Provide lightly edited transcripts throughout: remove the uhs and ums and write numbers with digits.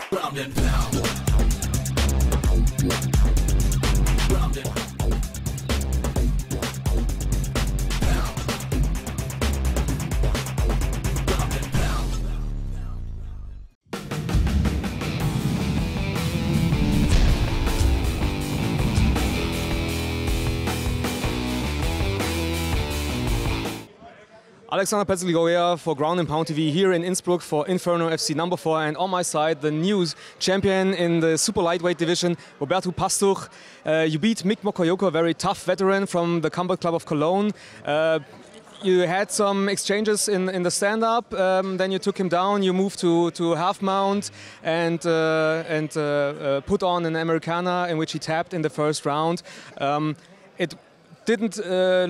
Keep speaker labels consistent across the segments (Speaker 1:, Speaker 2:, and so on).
Speaker 1: Ground and pound. Ground and pound. Ground and pound.
Speaker 2: Alexander Petzl for Ground and Pound TV here in Innsbruck for Inferno FC number 4, and on my side the new champion in the super lightweight division, Roberto Pastuch. You beat Mick Mokoyoko, a very tough veteran from the Combat Club of Cologne. You had some exchanges in the stand-up, then you took him down, you moved to half mount and put on an Americana in which he tapped in the first round. It didn't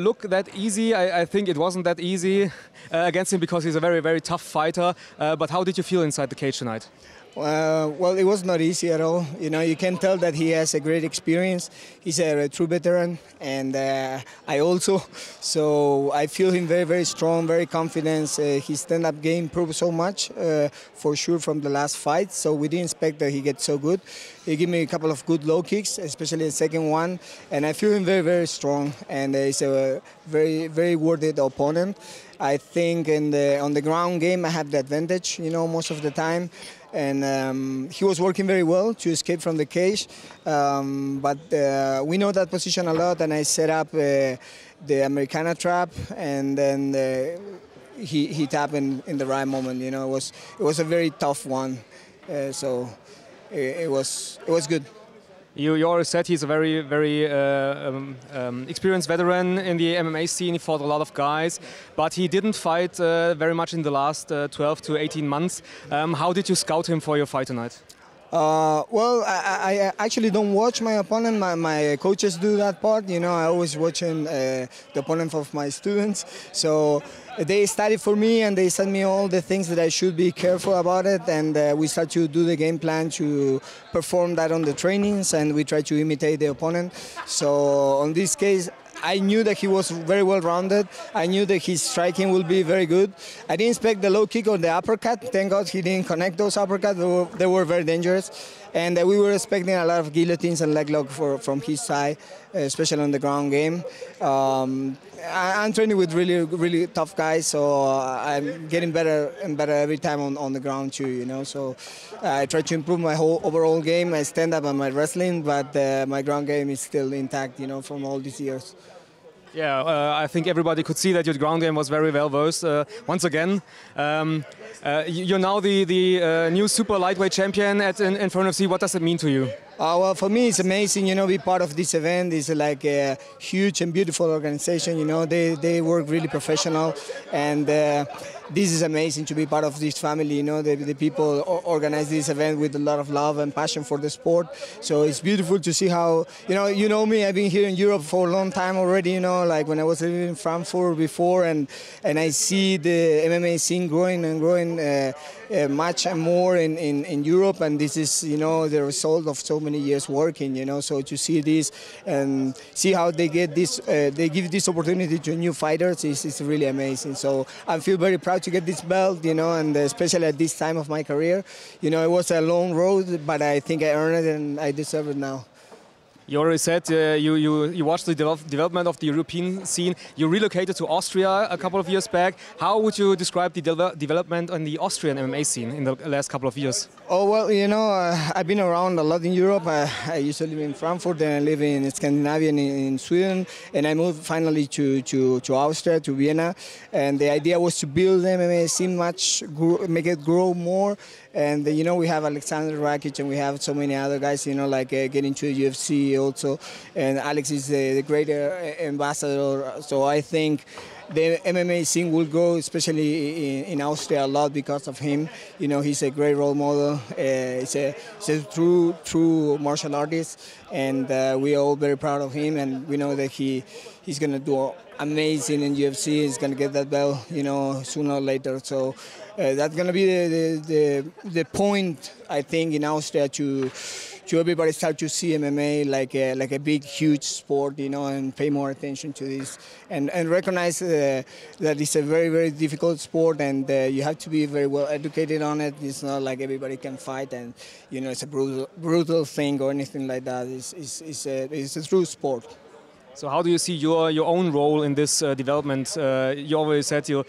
Speaker 2: look that easy. I think it wasn't that easy against him because he's a very, very tough fighter. But how did you feel inside the cage tonight?
Speaker 3: Well, it was not easy at all. You know, you can tell that he has a great experience. He's a true veteran, and I also. So I feel him very, very strong, very confident. His stand-up game proved so much, for sure, from the last fight. So we didn't expect that he gets so good. He gave me a couple of good low kicks, especially the second one, and I feel him very, very strong. And he's a very, very worthy opponent. I think on the ground game I have the advantage, you know, most of the time. And he was working very well to escape from the cage, but we know that position a lot, and I set up the Americana trap, and then he tapped in the right moment. You know, it was a very tough one, so it was good.
Speaker 2: You already said he's a very, very experienced veteran in the MMA scene. He fought a lot of guys, but he didn't fight very much in the last 12 to 18 months. How did you scout him for your fight tonight?
Speaker 3: Well, I actually don't watch my opponent. My coaches do that part. You know, I always watching the opponent of my students. So they study for me and they send me all the things that I should be careful about it. And we start to do the game plan to perform that on the trainings, and we try to imitate the opponent. So on this case, I knew that he was very well-rounded. I knew that his striking will be very good. I didn't expect the low kick or the uppercut. Thank God he didn't connect those uppercuts. They were very dangerous. And we were expecting a lot of guillotines and leg lock from his side, especially on the ground game. I'm training with really, really tough guys, so I'm getting better and better every time on the ground too, you know. So I try to improve my whole overall game, my stand-up and my wrestling, but my ground game is still intact, you know, from all these years.
Speaker 2: Yeah, I think everybody could see that your ground game was very well versed. Once again, you're now the new super lightweight champion at Inferno FC. What does it mean to you?
Speaker 3: Well, for me, it's amazing, you know, be part of this event. It's like a huge and beautiful organization, you know. They work really professional, and this is amazing to be part of this family, you know. The people organize this event with a lot of love and passion for the sport. So it's beautiful to see how, you know me, I've been here in Europe for a long time already, you know, like when I was living in Frankfurt before, and I see the MMA scene growing and growing much and more in Europe, and this is, you know, the result of so many years working, you know. So to see this and see how they get this, they give this opportunity to new fighters is really amazing. So I feel very proud to get this belt, you know, and especially at this time of my career. You know, it was a long road, but I think I earned it and I deserve it now.
Speaker 2: You already said you watched the development of the European scene. You relocated to Austria a couple of years back. How would you describe the development on the Austrian MMA scene in the last couple of years?
Speaker 3: Oh, well, you know, I've been around a lot in Europe. I used to live in Frankfurt, then I live in Scandinavia, in Sweden, and I moved finally to Austria, to Vienna. And the idea was to build the MMA scene make it grow more. And, you know, we have Alexander Rakic and we have so many other guys, you know, like getting to UFC also. And Alex is the great ambassador. So I think the MMA scene will grow, especially in Austria, a lot because of him. You know, he's a great role model. He's a true martial artist. And we are all very proud of him. And we know that he's going to do amazing in UFC. He's going to get that belt, you know, sooner or later. So that's gonna be the point, I think, in Austria to everybody start to see MMA like a big, huge sport, you know, and pay more attention to this, and recognize that it's a very, very difficult sport, and you have to be very well educated on it. It's not like everybody can fight, and you know, it's a brutal thing or anything like that. It's a true sport.
Speaker 2: So how do you see your own role in this development? You always said you're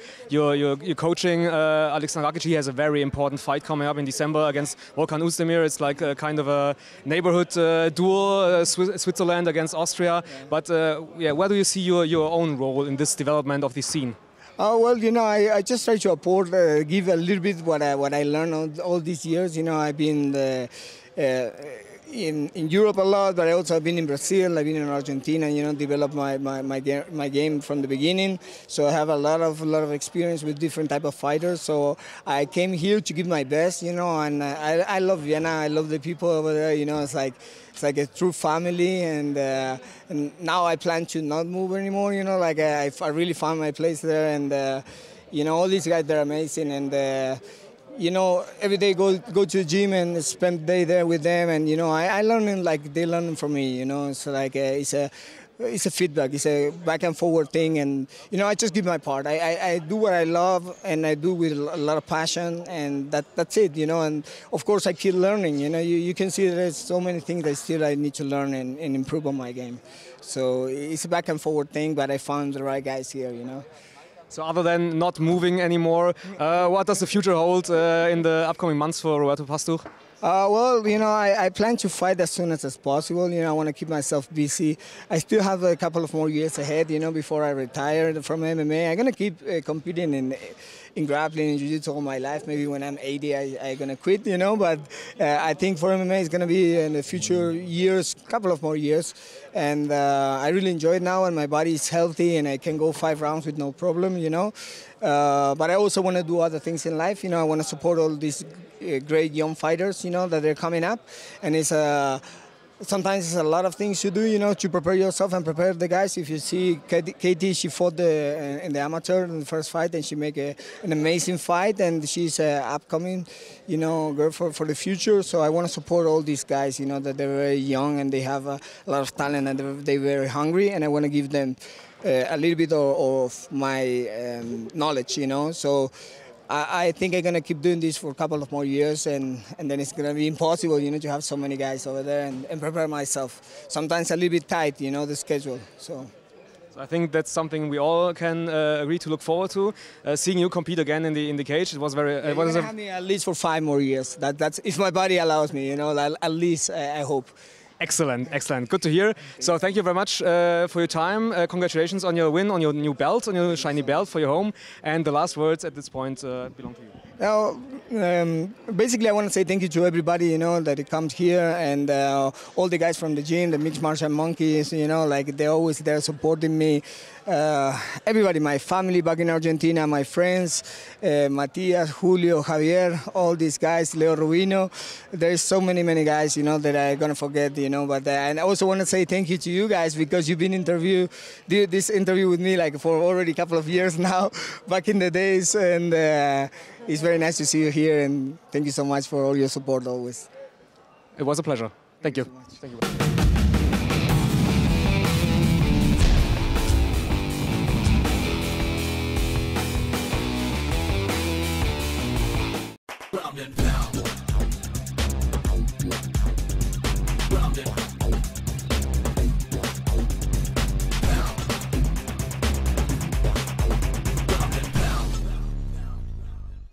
Speaker 2: coaching Alexander Rakic. He has a very important fight coming up in December against Volkan Oezdemir. It's like a kind of a neighborhood duel, Switzerland against Austria. Yeah. But yeah, where do you see your own role in this development of the scene?
Speaker 3: Well, you know, I just try to give a little bit what I learned all these years. You know, I've been in Europe a lot, but I also have been in Brazil, I've been in Argentina, you know, developed my game from the beginning. So I have a lot of experience with different type of fighters. So I came here to give my best, you know, and I love Vienna. I love the people over there. You know, it's like a true family, and now I plan to not move anymore. You know, like I really found my place there, and you know, all these guys, they're amazing, and you know, every day go to the gym and spend the day there with them, and you know, I learn like they learn from me. You know, it's like it's a feedback, it's a back and forward thing, and you know, I just give my part. I do what I love, and I do with a lot of passion, and that's it. You know, and of course I keep learning. You know, you can see there's so many things that still I need to learn and improve on my game. So it's a back and forward thing, but I found the right guys here. You know.
Speaker 2: So other than not moving anymore, what does the future hold in the upcoming months for Roberto Pastuch?
Speaker 3: Well, you know, I plan to fight as soon as possible. You know, I want to keep myself busy. I still have a couple of more years ahead, you know, before I retire from MMA. I'm going to keep competing in grappling and jiu-jitsu all my life. Maybe when I'm 80, I'm going to quit, you know. But I think for MMA, it's going to be in the future years, couple of more years. And I really enjoy it now, and my body is healthy, and I can go 5 rounds with no problem, you know. But I also want to do other things in life. You know, I want to support all these great young fighters, you know, that they're coming up. And it's sometimes it's a lot of things to do, you know, to prepare yourself and prepare the guys. If you see Katie, she fought in the amateur in the first fight, and she made an amazing fight, and she's an upcoming, you know, girl for the future. So I want to support all these guys, you know, that they're very young and they have a lot of talent, and they're very hungry, and I want to give them a little bit of my knowledge, you know. So I think I'm going to keep doing this for a couple of more years, and then it's going to be impossible, you know, to have so many guys over there and prepare myself. Sometimes a little bit tight, you know, the schedule. So
Speaker 2: I think that's something we all can agree to look forward to. Seeing you compete again in the cage, it was very.
Speaker 3: You're going to have me at least for 5 more years. That's if my body allows me, you know. At least I hope.
Speaker 2: Excellent, excellent. Good to hear. So thank you very much for your time. Congratulations on your win, on your new belt, on your shiny belt for your home. And the last words at this point belong to you.
Speaker 3: Now, basically, I want to say thank you to everybody, you know, that comes here, and all the guys from the gym, the mixed martial monkeys, you know, like they're always there supporting me. Everybody, my family back in Argentina, my friends, Matias, Julio, Javier, all these guys, Leo Rubino. There's so many guys, you know, that I'm going to forget, you know. But and I also want to say thank you to you guys, because you've been did this interview with me like for already a couple of years now, back in the days. And it's very nice to see you here, and thank you so much for all your support always.
Speaker 2: It was a pleasure. Thank you.
Speaker 3: Thank you.
Speaker 1: Ground and pound.